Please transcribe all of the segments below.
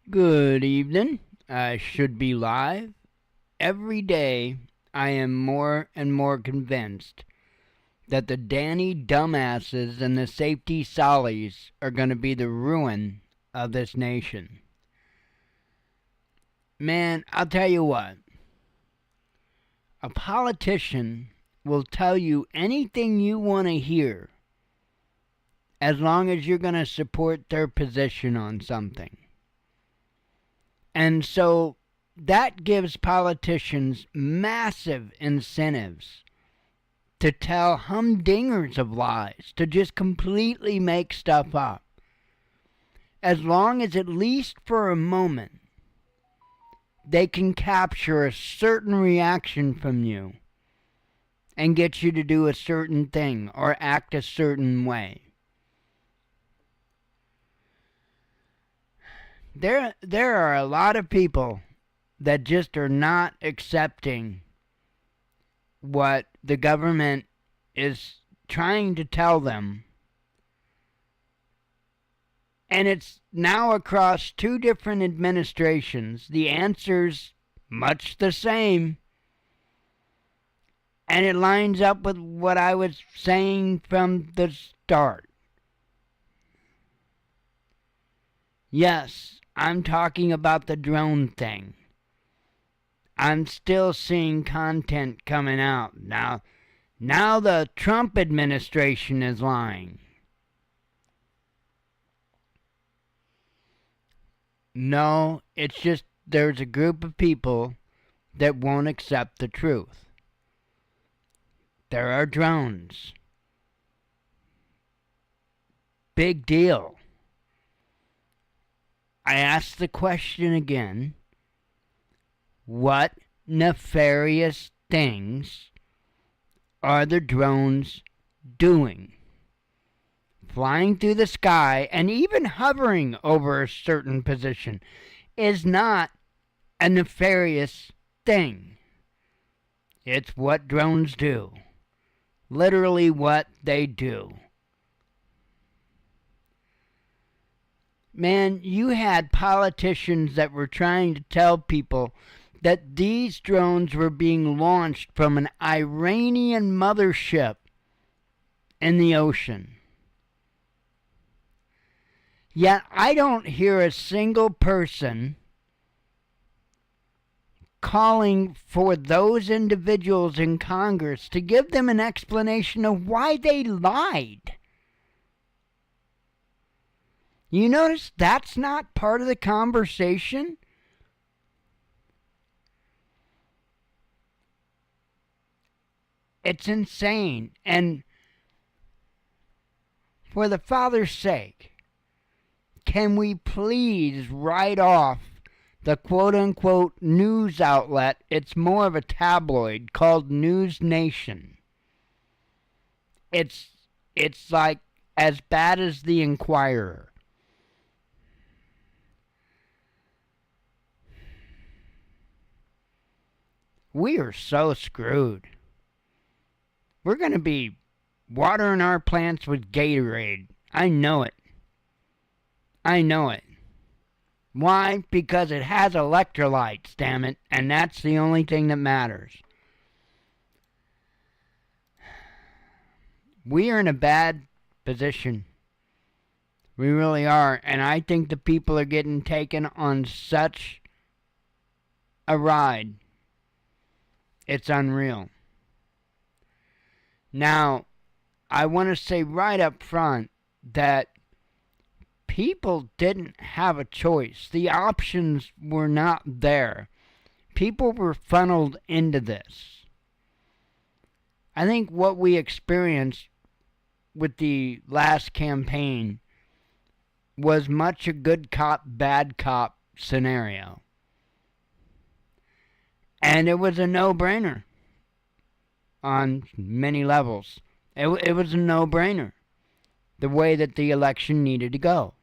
Good evening. I should be live. Every day, I am more and more convinced that the Danny dumbasses and the safety sollies are going to be the ruin of this nation. Man, I'll tell you what. A politician will tell you anything you want to hear as long as you're going to support their position on something. And so that gives politicians massive incentives to tell humdingers of lies, to just completely make stuff up. As long as, at least for a moment, they can capture a certain reaction from you and get you to do a certain thing or act a certain way. There are a lot of people that just are not accepting what the government is trying to tell them. And it's now across two different administrations. The answer's much the same. And it lines up with what I was saying from the start. Yes, I'm talking about the drone thing. I'm still seeing content coming out. Now the Trump administration is lying. No, it's just there's a group of people that won't accept the truth. There are drones. Big deal. I ask the question again. What nefarious things are the drones doing? Flying through the sky and even hovering over a certain position is not a nefarious thing. It's what drones do. Literally what they do. Man, you had politicians that were trying to tell people that these drones were being launched from an Iranian mothership in the ocean. Yet I don't hear a single person calling for those individuals in Congress to give them an explanation of why they lied. You notice that's not part of the conversation? It's insane. And for the Father's sake, can we please write off the quote-unquote news outlet? It's more of a tabloid called News Nation. It's like as bad as the Inquirer. We are so screwed. We're going to be watering our plants with Gatorade. I know it. I know it. Why? Because it has electrolytes, damn it, and that's the only thing that matters. We are in a bad position. We really are, and I think the people are getting taken on such a ride. It's unreal. Now, I want to say right up front that people didn't have a choice. The options were not there. People were funneled into this. I think what we experienced with the last campaign was much a good cop, bad cop scenario. And it was a no-brainer on many levels. It was a no-brainer, the way that the election needed to go.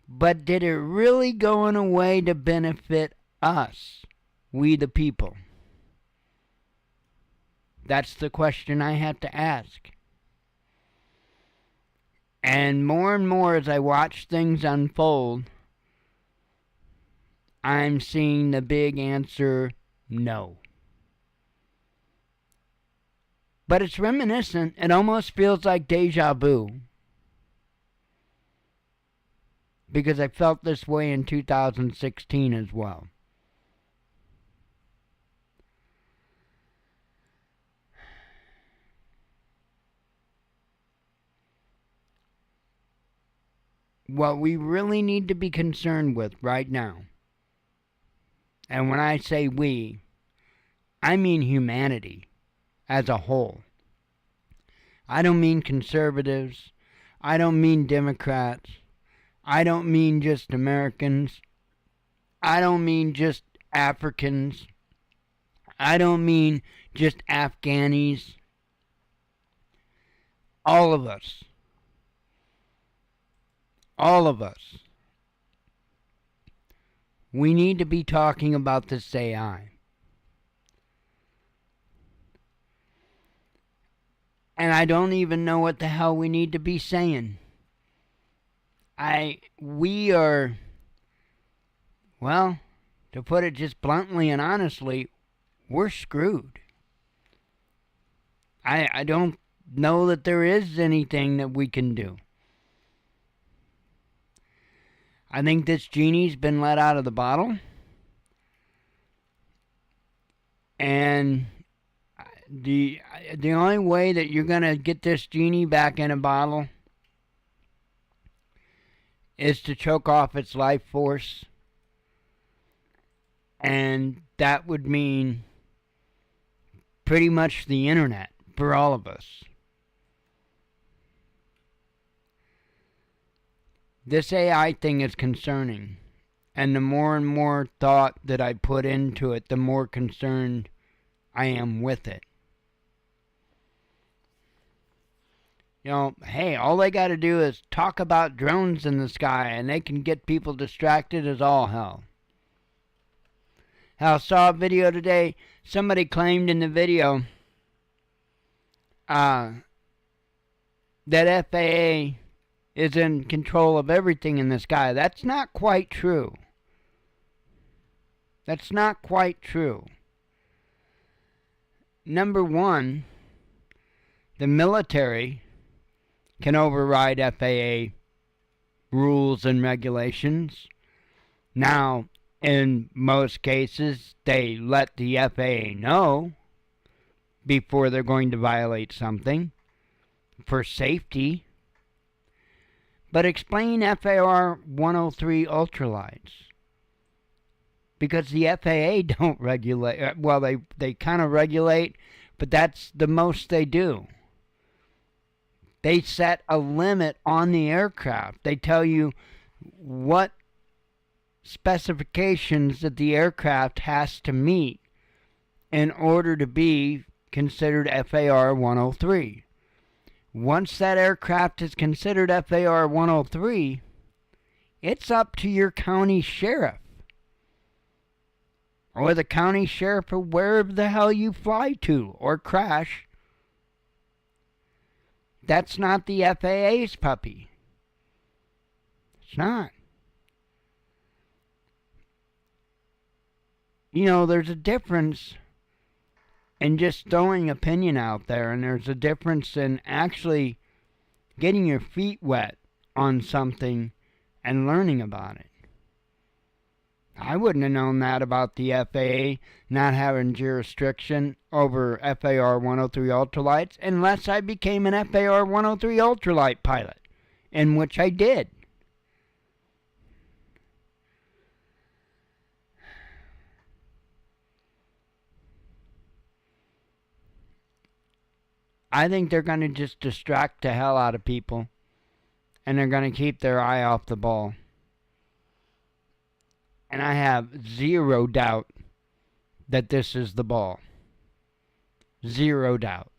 But did it really go in a way to benefit us, we the people? That's the question I had to ask. And more as I watch things unfold, I'm seeing the big answer, no. But it's reminiscent. It almost feels like deja vu. Because I felt this way in 2016 as well. What we really need to be concerned with right now, and when I say we, I mean humanity as a whole. I don't mean conservatives. I don't mean Democrats. I don't mean just Americans. I don't mean just Africans. I don't mean just Afghanis. All of us. All of us. We need to be talking about this AI. And I don't even know what the hell we need to be saying. We are, well, to put it just bluntly and honestly, we're screwed. I don't know that there is anything that we can do. I think this genie's been let out of the bottle. And the only way that you're going to get this genie back in a bottle is to choke off its life force. And that would mean pretty much the internet for all of us. This AI thing is concerning. And the more and more thought that I put into it, the more concerned I am with it. You know, hey, all they got to do is talk about drones in the sky and they can get people distracted as all hell. Hell, I saw a video today. Somebody claimed in the video that FAA is in control of everything in the sky. That's not quite true. That's not quite true. Number one, the military can override FAA rules and regulations. Now, in most cases, they let the FAA know before they're going to violate something for safety. But explain FAR 103 ultralights. Because the FAA don't regulate. Well, they kind of regulate, but that's the most they do. They set a limit on the aircraft. They tell you what specifications that the aircraft has to meet in order to be considered FAR 103. Once that aircraft is considered FAR 103, it's up to your county sheriff or the county sheriff or wherever the hell you fly to or crash. That's not the FAA's puppy. It's not. You know, there's a difference in just throwing opinion out there, and there's a difference in actually getting your feet wet on something and learning about it. I wouldn't have known that about the FAA not having jurisdiction over FAR 103 ultralights unless I became an FAR 103 ultralight pilot, in which I did. I think they're going to just distract the hell out of people, and they're going to keep their eye off the ball. And I have zero doubt that this is the ball. Zero doubt.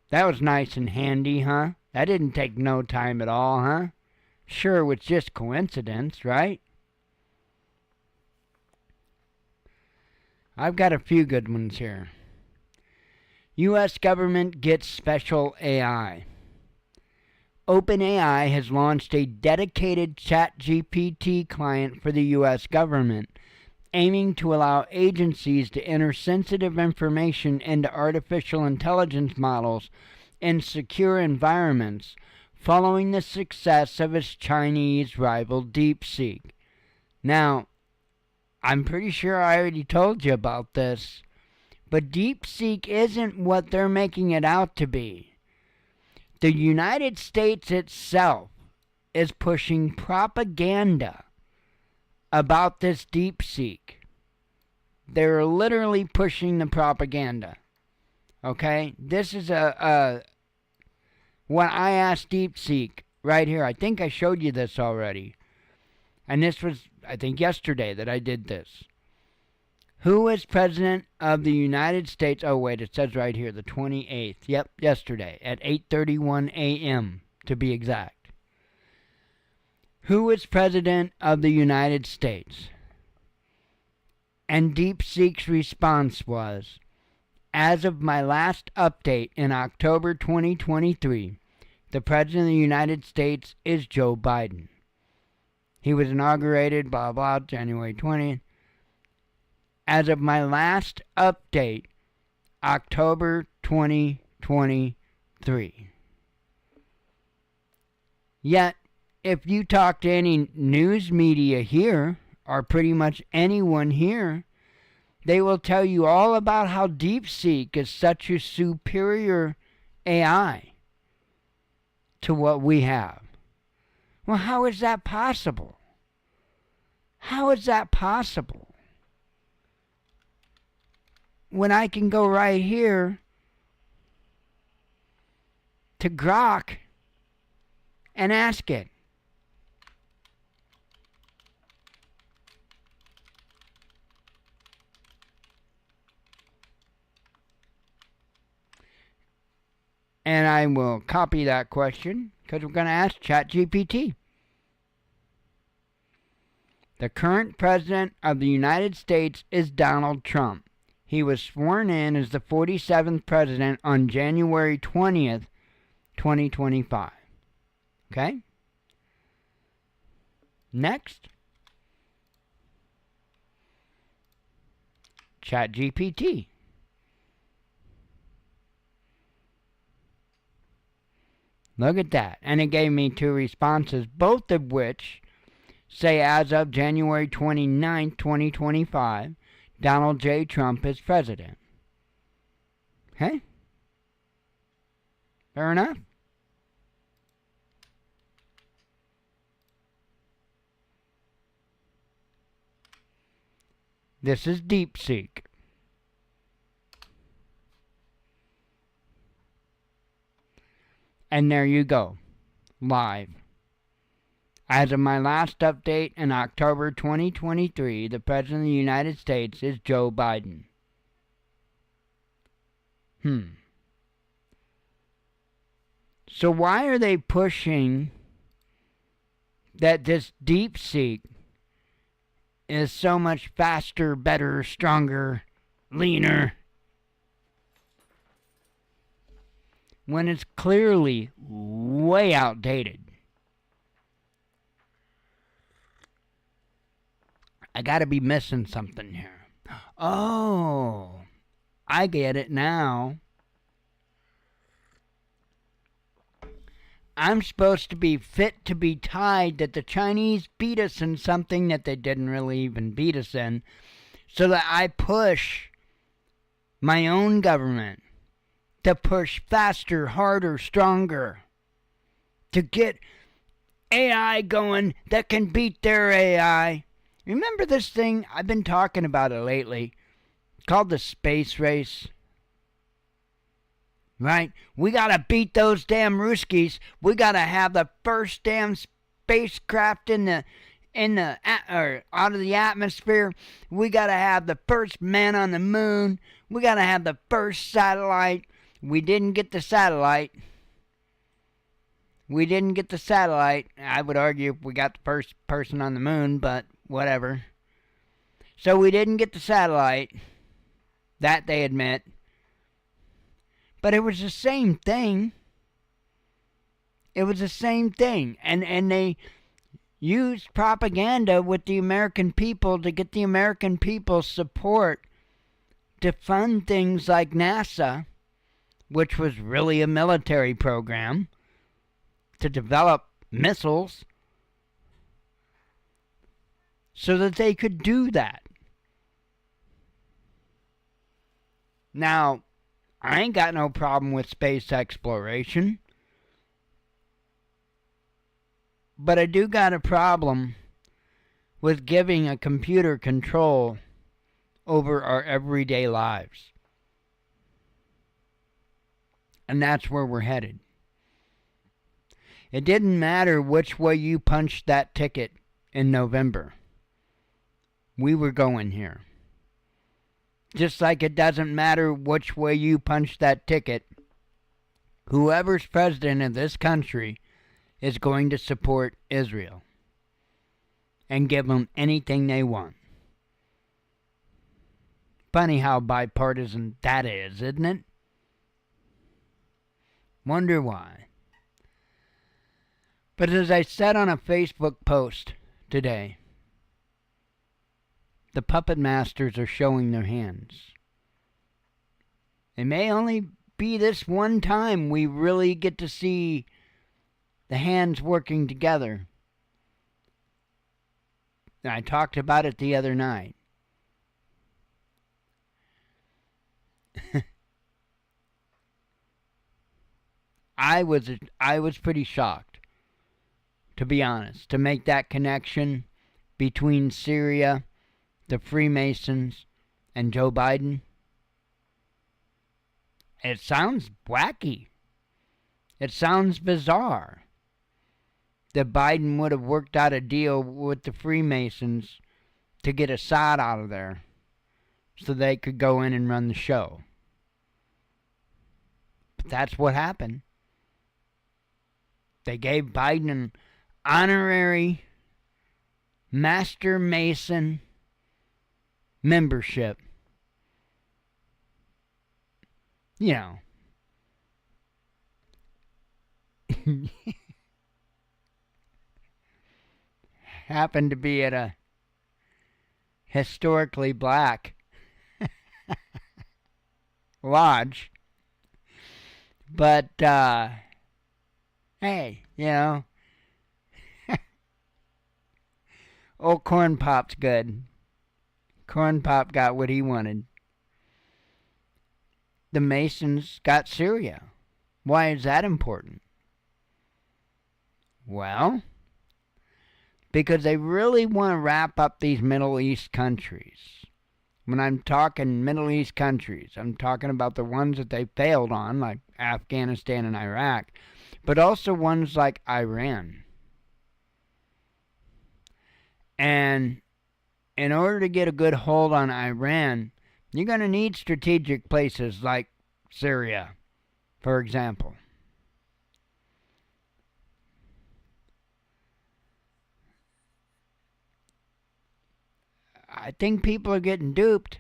That was nice and handy, huh? That didn't take no time at all, huh? Sure, it was just coincidence, right? I've got a few good ones here. U.S. government gets special AI. OpenAI has launched a dedicated ChatGPT client for the U.S. government, aiming to allow agencies to enter sensitive information into artificial intelligence models in secure environments, following the success of its Chinese rival DeepSeek. Now, I'm pretty sure I already told you about this, but DeepSeek isn't what they're making it out to be. The United States itself is pushing propaganda about this DeepSeek. They're literally pushing the propaganda. Okay? This is when I asked DeepSeek right here. I think I showed you this already. And this was, I think, yesterday that I did this. Who is President of the United States? Oh, wait, it says right here, the 28th. Yep, yesterday at 8:31 a.m. to be exact. Who is President of the United States? And DeepSeek's response was, as of my last update in October 2023, the President of the United States is Joe Biden. He was inaugurated, blah, blah, January 20th. As of my last update, October 2023. Yet, if you talk to any news media here, or pretty much anyone here, they will tell you all about how DeepSeek is such a superior AI to what we have. Well, how is that possible? How is that possible? When I can go right here to Grok and ask it. And I will copy that question because we're going to ask ChatGPT. The current president of the United States is Donald Trump. He was sworn in as the 47th president on January 20th, 2025. Okay? Next. ChatGPT. Look at that. And it gave me two responses, both of which say as of January 29th, 2025, Donald J. Trump is president. Okay? Fair enough? This is DeepSeek. And there you go. Live. As of my last update in October 2023, the President of the United States is Joe Biden. So why are they pushing that this DeepSeek is so much faster, better, stronger, leaner, when it's clearly way outdated? I gotta be missing something here. Oh, I get it now. I'm supposed to be fit to be tied that the Chinese beat us in something that they didn't really even beat us in, so that I push my own government to push faster, harder, stronger, to get AI going that can beat their AI. Remember this thing? I've been talking about it lately, called the space race. Right? We gotta beat those damn Ruskies. We gotta have the first damn spacecraft out of the atmosphere. We gotta have the first man on the moon. We gotta have the first satellite. We didn't get the satellite. I would argue we got the first person on the moon, but whatever. So we didn't get the satellite. That they admit. But it was the same thing. It was the same thing. And they used propaganda with the American people to get the American people's support to fund things like NASA, which was really a military program, to develop missiles so that they could do that. Now, I ain't got no problem with space exploration, but I do got a problem with giving a computer control over our everyday lives. And that's where we're headed. It didn't matter which way you punched that ticket in November. We were going here. Just like it doesn't matter which way you punch that ticket, whoever's president of this country is going to support Israel and give them anything they want. Funny how bipartisan that is, isn't it? Wonder why. But as I said on a Facebook post today, the puppet masters are showing their hands. It may only be this one time we really get to see the hands working together. And I talked about it the other night. I was pretty shocked, to be honest, to make that connection between Syria, the Freemasons, and Joe Biden. It sounds wacky. It sounds bizarre that Biden would have worked out a deal with the Freemasons to get Assad out of there so they could go in and run the show. But that's what happened. They gave Biden an honorary Master Mason membership. You know. Happened to be at a historically black lodge. But, hey, you know, old Corn Pop's good. Corn Pop got what he wanted. The Masons got Syria. Why is that important? Well, because they really want to wrap up these Middle East countries. When I'm talking Middle East countries, I'm talking about the ones that they failed on, like Afghanistan and Iraq, but also ones like Iran. And in order to get a good hold on Iran, you're going to need strategic places like Syria, for example. I think people are getting duped.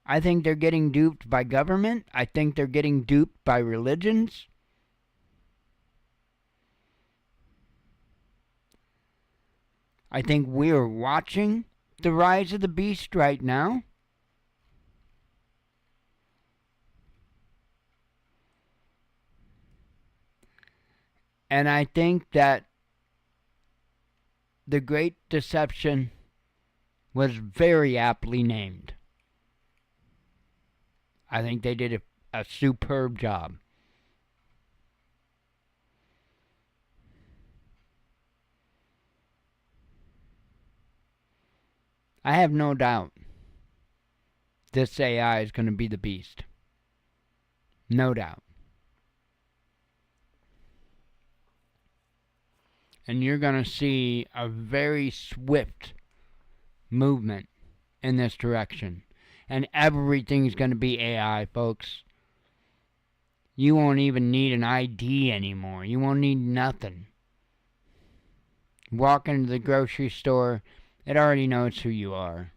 I think they're getting duped by government. I think they're getting duped by religions. I think we are watching the rise of the beast right now. And I think that the Great Deception was very aptly named. I think they did a superb job. I have no doubt this AI is going to be the beast. No doubt. And you're going to see a very swift movement in this direction. And everything's going to be AI, folks. You won't even need an ID anymore. You won't need nothing. Walk into the grocery store, it already knows who you are.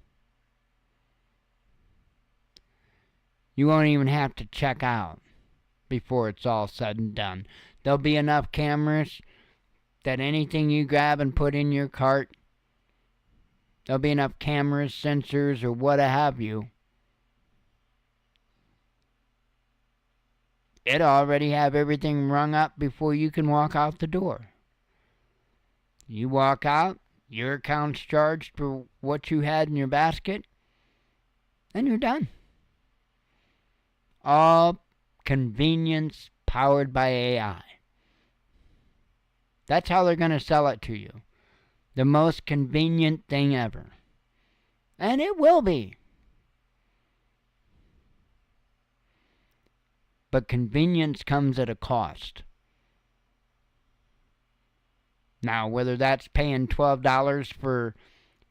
You won't even have to check out before it's all said and done. There'll be enough cameras that anything you grab and put in your cart, there'll be enough cameras, sensors, or what have you. It'll already have everything rung up before you can walk out the door. You walk out, your account's charged for what you had in your basket, and you're done. All convenience powered by AI. That's how they're going to sell it to you. The most convenient thing ever. And it will be. But convenience comes at a cost. Now, whether that's paying $12 for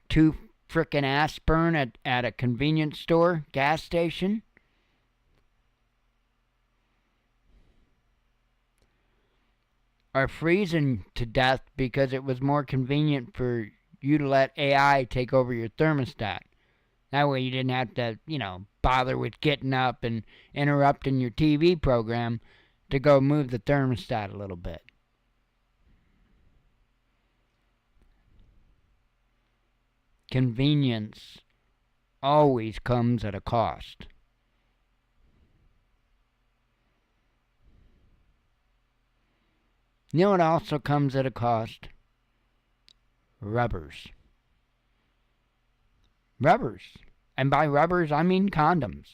2 frickin' aspirin at a convenience store, gas station, or freezing to death because it was more convenient for you to let AI take over your thermostat. That way you didn't have to, bother with getting up and interrupting your TV program to go move the thermostat a little bit. Convenience always comes at a cost. You know what also comes at a cost? Rubbers. Rubbers. And by rubbers, I mean condoms.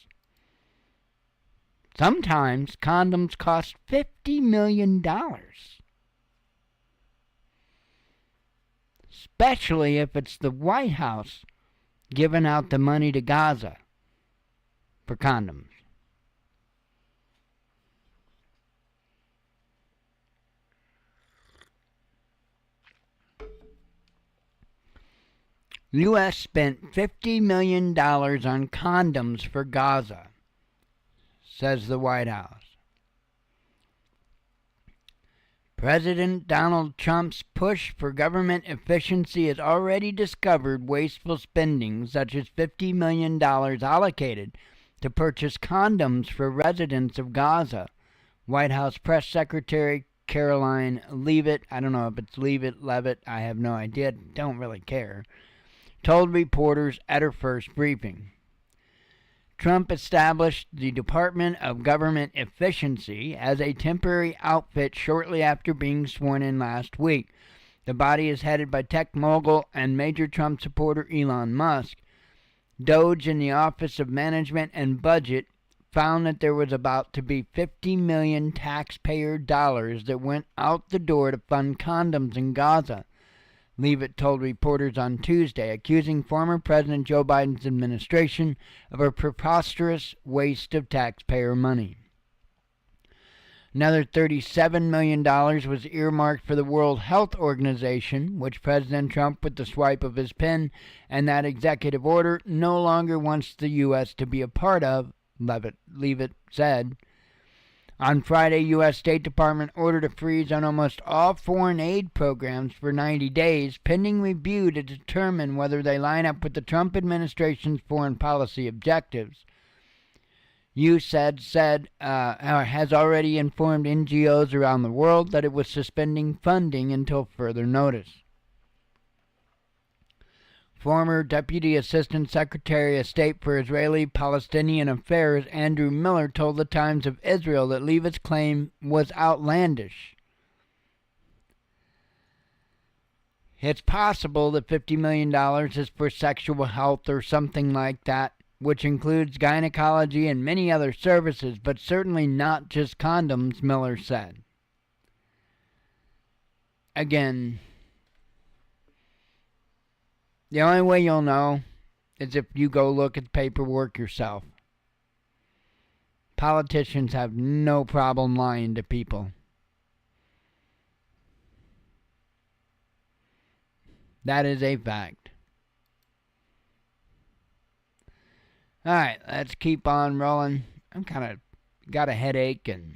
Sometimes condoms cost $50 million. Especially if it's the White House giving out the money to Gaza for condoms. U.S. spent $50 million on condoms for Gaza, says the White House. President Donald Trump's push for government efficiency has already discovered wasteful spending, such as $50 million allocated to purchase condoms for residents of Gaza. White House Press Secretary Caroline Leavitt, I don't know if it's Leavitt, I have no idea, don't really care, told reporters at her first briefing. Trump established the Department of Government Efficiency as a temporary outfit shortly after being sworn in last week. The body is headed by tech mogul and major Trump supporter Elon Musk. Doge in the Office of Management and Budget found that there was about to be 50 million taxpayer dollars that went out the door to fund condoms in Gaza. Leavitt told reporters on Tuesday, accusing former President Joe Biden's administration of a preposterous waste of taxpayer money. Another $37 million was earmarked for the World Health Organization, which President Trump, with the swipe of his pen and that executive order, no longer wants the U.S. to be a part of, Leavitt said. On Friday, U.S. State Department ordered a freeze on almost all foreign aid programs for 90 days, pending review to determine whether they line up with the Trump administration's foreign policy objectives. USAID has already informed NGOs around the world that it was suspending funding until further notice. Former Deputy Assistant Secretary of State for Israeli-Palestinian Affairs Andrew Miller told the Times of Israel that Leavitt's claim was outlandish. It's possible that $50 million is for sexual health or something like that, which includes gynecology and many other services, but certainly not just condoms, Miller said. Again, the only way you'll know is if you go look at the paperwork yourself. Politicians have no problem lying to people. That is a fact. Alright, let's keep on rolling. I'm kind of got a headache and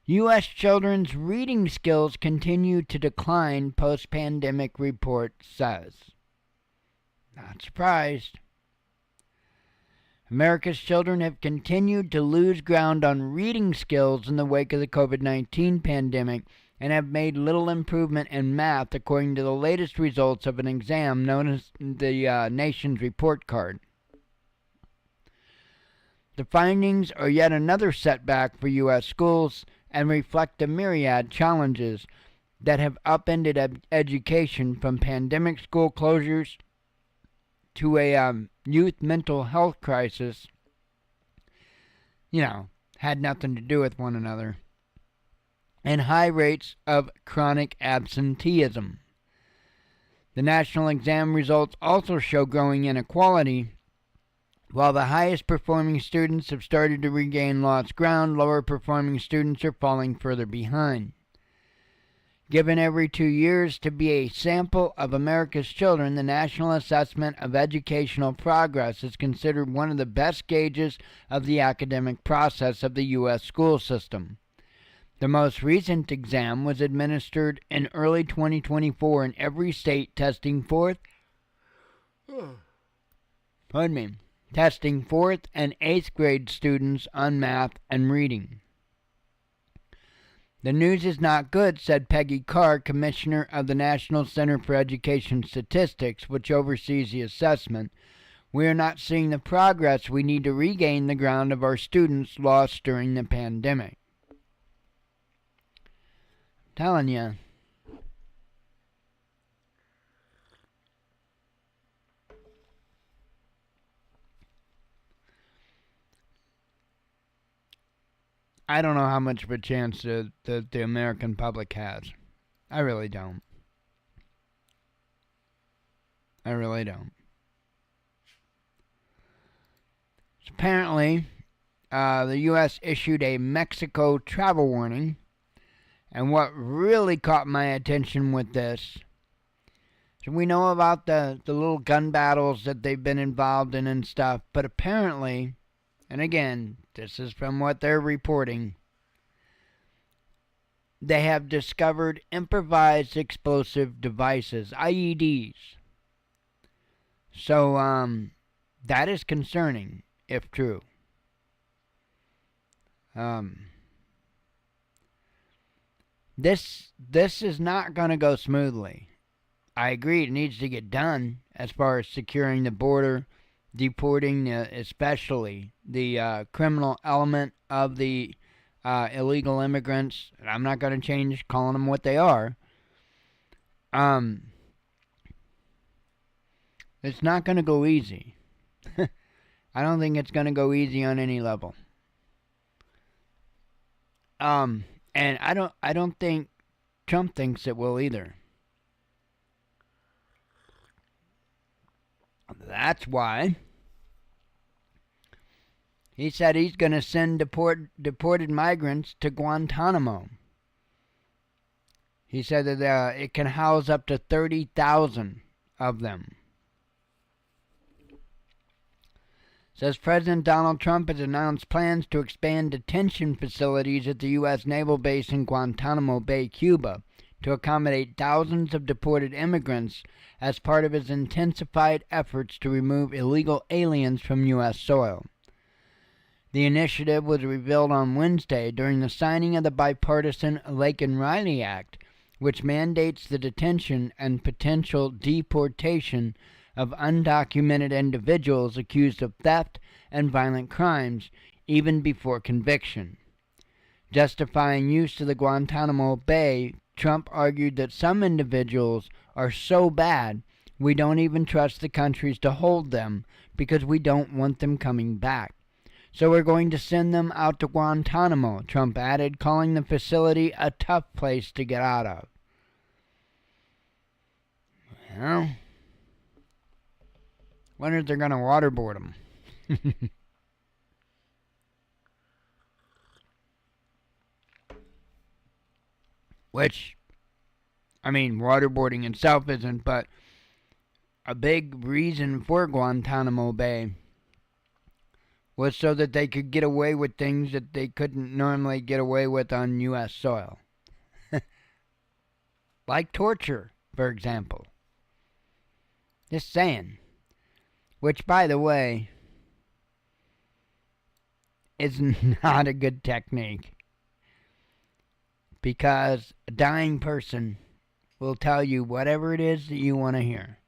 U.S. children's reading skills continue to decline, post-pandemic report says. Not surprised. America's children have continued to lose ground on reading skills in the wake of the COVID-19 pandemic and have made little improvement in math, according to the latest results of an exam known as the Nation's Report Card. The findings are yet another setback for U.S. schools and reflect the myriad challenges that have upended education, from pandemic school closures to a youth mental health crisis, had nothing to do with one another, and high rates of chronic absenteeism. The national exam results also show growing inequality. While the highest performing students have started to regain lost ground, lower performing students are falling further behind. Given every 2 years to be a sample of America's children, the National Assessment of Educational Progress is considered one of the best gauges of the academic process of the U.S. school system. The most recent exam was administered in early 2024 in every state, testing fourth and 8th grade students on math and reading. The news is not good, said Peggy Carr, commissioner of the National Center for Education Statistics, which oversees the assessment. We are not seeing the progress we need to regain the ground of our students lost during the pandemic. I'm telling you. I don't know how much of a chance the American public has. I really don't. I really don't. So apparently, the U.S. issued a Mexico travel warning, and what really caught my attention with this, so we know about the little gun battles that they've been involved in and stuff, but apparently, and again, this is from what they're reporting, they have discovered improvised explosive devices, IEDs. So, that is concerning, if true. This is not going to go smoothly. I agree it needs to get done as far as securing the border, deporting especially the criminal element of the illegal immigrants. I'm not going to change calling them what they are. It's not going to go easy. I don't think it's going to go easy on any level. And I don't think Trump thinks it will either. That's why he said he's going to send deported migrants to Guantanamo. He said that it can house up to 30,000 of them. Says President Donald Trump has announced plans to expand detention facilities at the U.S. Naval Base in Guantanamo Bay, Cuba, to accommodate thousands of deported immigrants as part of his intensified efforts to remove illegal aliens from U.S. soil. The initiative was revealed on Wednesday during the signing of the bipartisan Laken-Riley Act, which mandates the detention and potential deportation of undocumented individuals accused of theft and violent crimes, even before conviction. Justifying use of the Guantanamo Bay, Trump argued that some individuals are so bad we don't even trust the countries to hold them because we don't want them coming back. So we're going to send them out to Guantanamo, Trump added, calling the facility a tough place to get out of. Well, wonder if they're going to waterboard them. Which, I mean, waterboarding itself isn't, but a big reason for Guantanamo Bay was so that they could get away with things that they couldn't normally get away with on U.S. soil. Like torture, for example. Just saying. Which, by the way, is not a good technique, because a dying person will tell you whatever it is that you want to hear.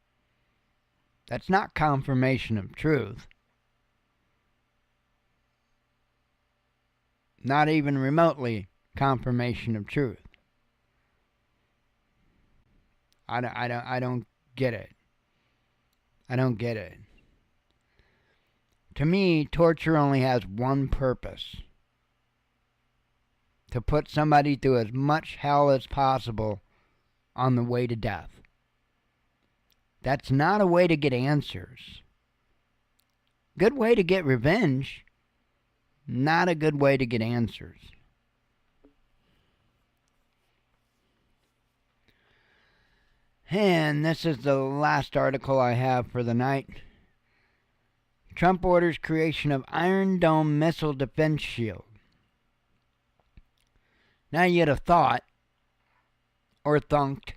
That's not confirmation of truth. Not even remotely confirmation of truth. I don't get it. I don't get it. To me, torture only has one purpose: to put somebody through as much hell as possible on the way to death. That's not a way to get answers. Good way to get revenge, not a good way to get answers. And this is the last article I have for the night. Trump orders creation of Iron Dome missile defense shield. Now you'd have thought, or thunked,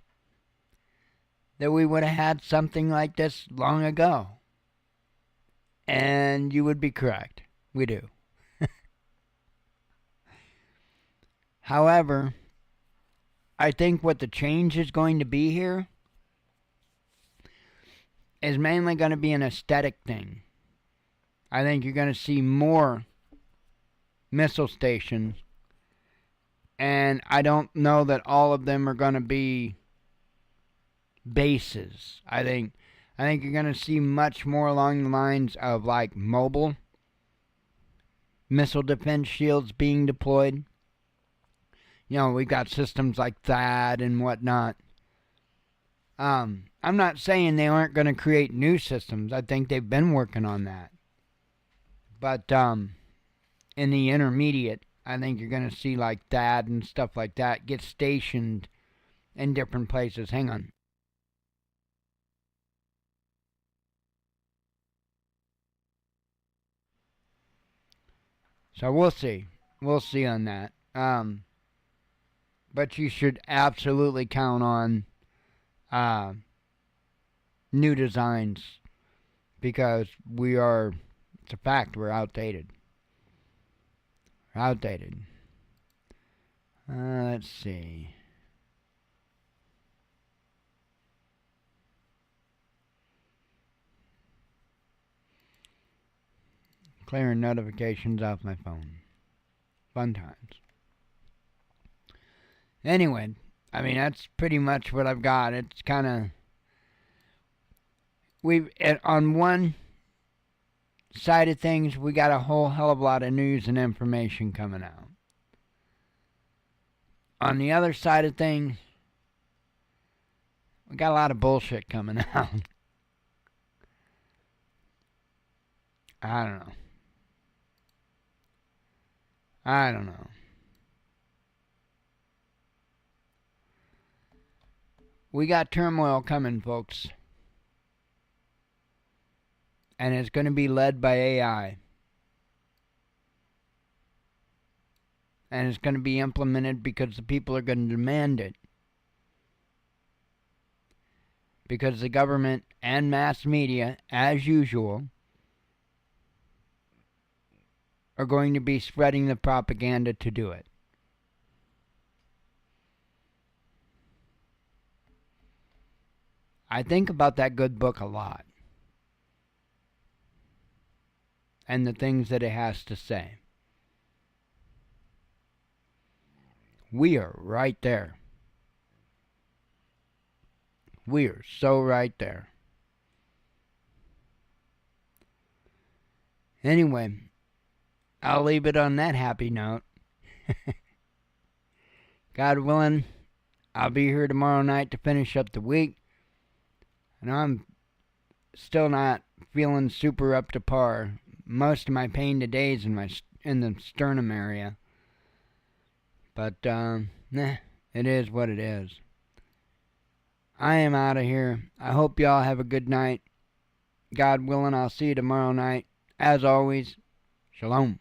that we would have had something like this long ago. And you would be correct. We do. However, I think what the change is going to be here is mainly going to be an aesthetic thing. I think you're going to see more missile stations, and I don't know that all of them are going to be bases. I think you're going to see much more along the lines of like mobile missile defense shields being deployed. You know, we've got systems like that and whatnot. I'm not saying they aren't going to create new systems. I think they've been working on that. But in the intermediate, I think you're going to see like that and stuff like that get stationed in different places. Hang on. So we'll see. We'll see on that. But you should absolutely count on new designs, because it's a fact, we're outdated. Let's see. Clearing notifications off my phone. Fun times. Anyway, I mean, that's pretty much what I've got. It's kind of... on one side of things, we got a whole hell of a lot of news and information coming out. On the other side of things, we got a lot of bullshit coming out. I don't know. We got turmoil coming, folks. And it's going to be led by AI. And it's going to be implemented because the people are going to demand it. Because the government and mass media, as usual, are going to be spreading the propaganda to do it. I think about that good book a lot. And the things that it has to say. We are right there. We are so right there. Anyway, I'll leave it on that happy note. God willing, I'll be here tomorrow night to finish up the week. And I'm still not feeling super up to par. Most of my pain today is in the sternum area. But, it is what it is. I am out of here. I hope y'all have a good night. God willing, I'll see you tomorrow night. As always, shalom.